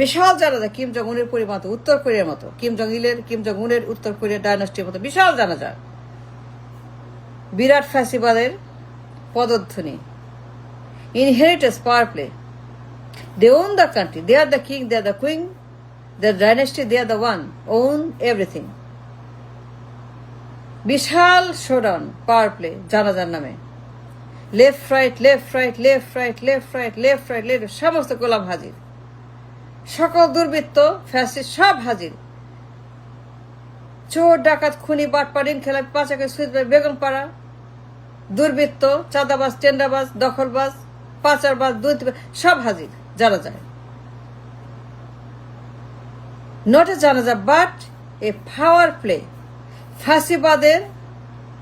বিশাল জানাজা Kim Jong উনের পরিমাণ উত্তর কোরিয়ার মতো, কিম জং উনের উত্তর কোরিয়ার ডায়নাস্টির মতো বিশাল জানাজা। বিরাট ফ্যাসিবাদের পদধ্বনি, inheritance, power play. They own the country, they are the king, they are the queen, the dynasty, they are the one, own everything. বিশাল শোডাউন, পাওয়ার প্লে জানাজার নামে। Left right, left right, left right, left right, left right, left, সমস্ত গোলাম হাজির, সকল দুর্বৃত্ত fascist সব হাজির। চোর ডাকাত খুনি বাটপার ঋণখেলাপ পাচাকে সুইচ বেগম পাড়া দুর্বৃত্ত চাঁদাবাজ টেন্ডাবাজ দখলবাজ পাচারবাজ দুর্নীতিবাজ সব হাজির জানাজায়। নট এ জানাজা বাট এ পাওয়ার প্লে। ফ্যাসিবাদের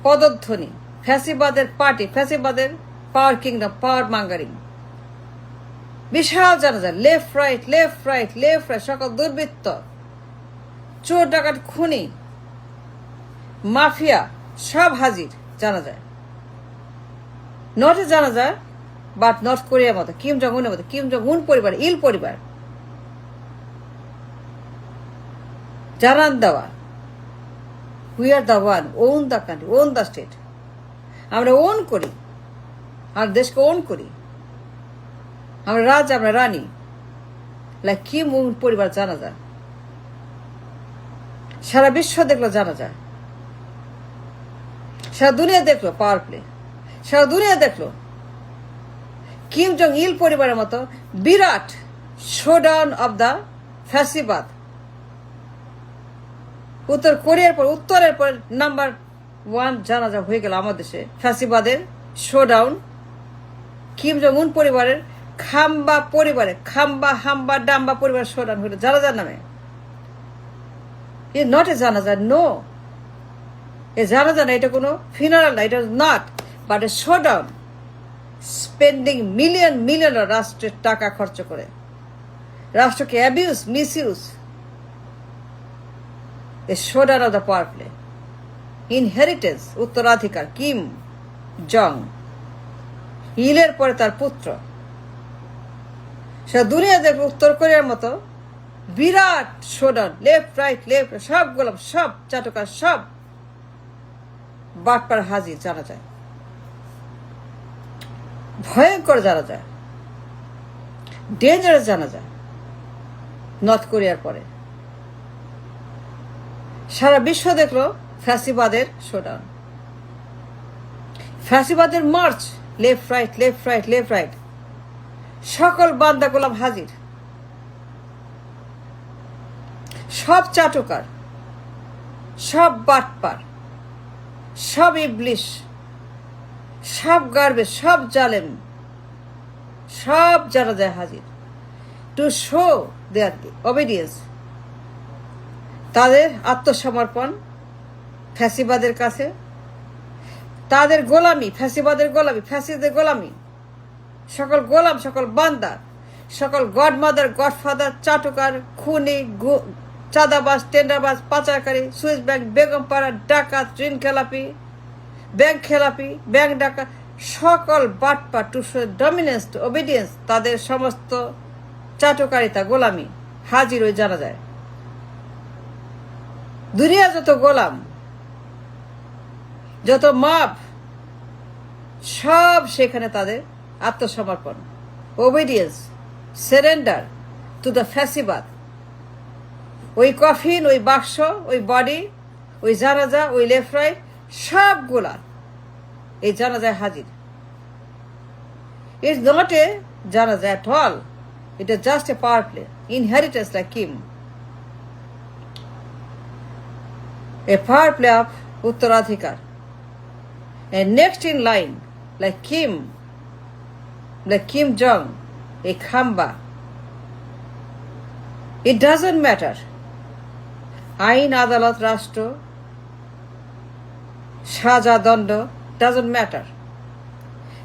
পদধ্বনি, ফ্যাসিবাদের পার্টি, ফ্যাসিবাদের পাওয়ার কিংডম, পাওয়ার মাঙ্গারিং। বিশাল জানাজা, left right, left right, left right, সকল দুর্বৃত্ত চোর ডাকাত খুনি মাফিয়া সব হাজির জানাজায়। নট এ জানাজা বাট নর্থ কোরিয়ার মতো, কিম জং উনের মতো, কিম জং উন পরিবার, ইল পরিবার জানান দেওয়া, we are the one, on the country, on the state. আমরা ওন করি, আর দেশকে ওন করি, আমরা রাজা, আমরা রানী। লাইক কিম উন পরিবার জানাজা, সারা বিশ্ব দেখলো জানাজা, সারা দুনিয়া দেখলো পাওয়ার প্লে, সারা দুনিয়া দেখলো কিম জং ইল পরিবারের মতো বিরাট শোডাউন অব দ্য ফ্যাসিবাদ। উত্তর কোরিয়ার পর, উত্তরের পর নাম্বার 1 জানাজা হয়ে গেল আমাদের দেশে ফ্যাসিবাদের শোডাউন। কিম জং উন পরিবারের খাম্বা পরিবারে, খাম্বা হাম্বা ডাম্বা পরিবারের শোডাউন হইল জানাজার নামে। ইজ নট এ জানাজা, নো, এ জানাজা না, এটা কোনো ফিনারাল না, এটা not but A showdown. Spending million million রাষ্ট্রের টাকা খরচ করে, রাষ্ট্রকে abuse, misuse. A showdown of the power play, inheritance, উত্তরাধিকার, কিম জং ইলের পরে তার পুত্র। সে দুনিয়া দেখবে উত্তর কোরিয়ার মতো বিরাট শোডাউন, লেফট রাইট, লেফট, সব গোলাম, সব চাটুকার, সব বাটপার হাজির জানা যায়। ভয়ঙ্কর জানা যায়, ডেঞ্জারাস জানা যায়। নর্থ কোরিয়ার পরে সারা বিশ্ব দেখলো ফ্যাসিবাদের শোডাউন, ফ্যাসিবাদের March, left right, left right, left right, সকল বান্দা গোলাম হাজির, সব চাটুকার, সব বাটপার, সব ইবলিশ, সব গার্বেজ, সব জালেম, সব জানা যায় হাজির। টু শো দেয়ার অবিডিয়েন্স, তাদের আত্মসমর্পণ ফ্যাসিবাদের কাছে, তাদের গোলামি, ফ্যাসিবাদের গোলামি, ফ্যাসিদের গোলামি, সকল গোলাম, সকল বান্দা, সকল গডমাদার, গডফাদার, চাটুকার, খুনি, চাঁদাবাজ, টেন্ডারবাজ, পাচারকারী, সুইস ব্যাংক, বেগম পাড়া, ডাকাত, ঋণ খেলাপি, ব্যাংক খেলাপি, ব্যাংক ডাকাত, সকল বাটপা, টু ডমিনেন্স, টু ওবিডিয়েন্স, তাদের সমস্ত চাটুকারিতা, গোলামি হাজির হয়ে জানা যায়। দুনিয়া যত গোলাম, যত মাপ, সব সেখানে তাদের আত্মসমর্পণ, ওবিডিয়েন্স, সারেন্ডার টু দ্য ফ্যাসিবাদ। ওই কফিন, ওই বাক্স, ওই বডি, ওই জানাজা, ওই লেফট রাইট, সবগুলা এই জানাজায় হাজির। ইটস নট এ জানাজা at all, it is just a power play, inheritance like Kim, a power play of উত্তরাধিকার, a next in line like Kim Jong, a khamba. It doesn't matter. আইন আদালত রাষ্ট্র সাজা দণ্ড doesn't matter.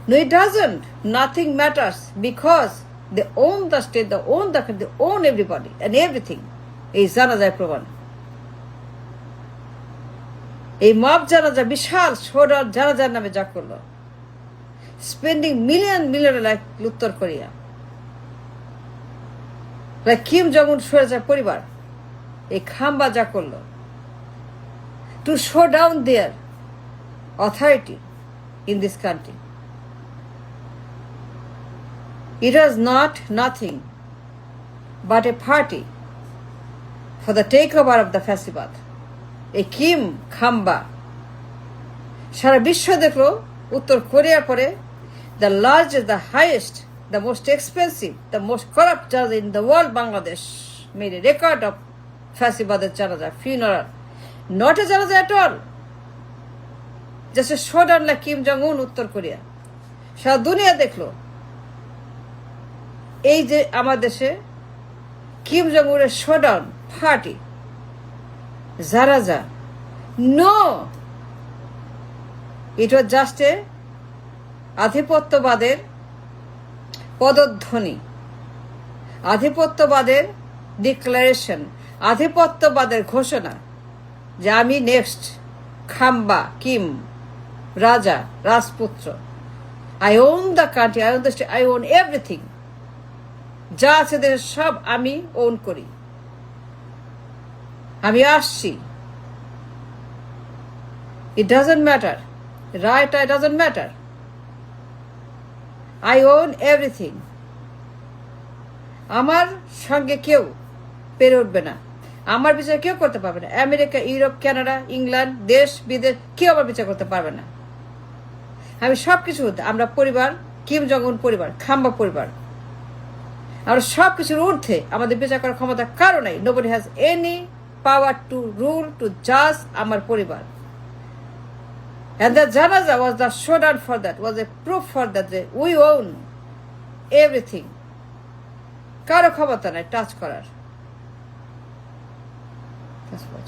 No, it doesn't. Nothing matters because they own the state, they own the country, they own everybody and everything. এই জানাজায় প্রমাণ। এই mob জানাজা বিশাল শোডাউন জানাজার নামে যা করলো, স্পেন্ডিং মিলিয়ন মিলিয়ন লাইক উত্তর কোরিয়া, কিম জং উন স্বৈরাচার পরিবার এই খাম্বা যা করলো to show down their authority in this country. It was not nothing but a party for the takeover of the Fasibad. A Kim Khamba. সারা বিশ্ব দেখলো উত্তর কোরিয়ার পরে the largest, the highest, the most expensive, the most corrupt judge in the world, Bangladesh, made a record of Fasibaদের জানাজা funeral. Not a জানাজা at all. Just showdown like Kim Jong Un উত্তর Korea সারা দুনিয়া দেখলো এই যে আমার দেশে Kim Jong উনের শোডাউন পার্টি জারাজা no it was just a আধিপত্যবাদের পদধ্বনি, আধিপত্যবাদের ডিক্লারেশন, আধিপত্যবাদের ঘোষণা যে আমি নেক্সট খাম্বা কিম রাজা রাজপুত্র। I own the country, I own the state, I own everything. যা আছে দেশের সব আমি ওন করি, আমি আসছি। It doesn't matter right, it doesn't matter. I own everything. আমার সঙ্গে কেউ পেরে উঠবে না, আমার বিচার কেউ করতে পারবে না। আমেরিকা, ইউরোপ, কানাডা, ইংল্যান্ড, দেশ বিদেশ কেউ আমার বিচার করতে পারবে না। আমি সবকিছু, আমরা পরিবার, কিম জং উন পরিবার, খাম্বা পরিবার, আমরা সবকিছুর ঊর্ধ্বে আমাদের বিচার করার ক্ষমতা কারো নাই। Nobody has any power to rule, to জাজ আমার পরিবার। And the janaza was the showdown for that, was a proof for that we own everything. কারো ক্ষমতা নাই টাচ করার। That's what.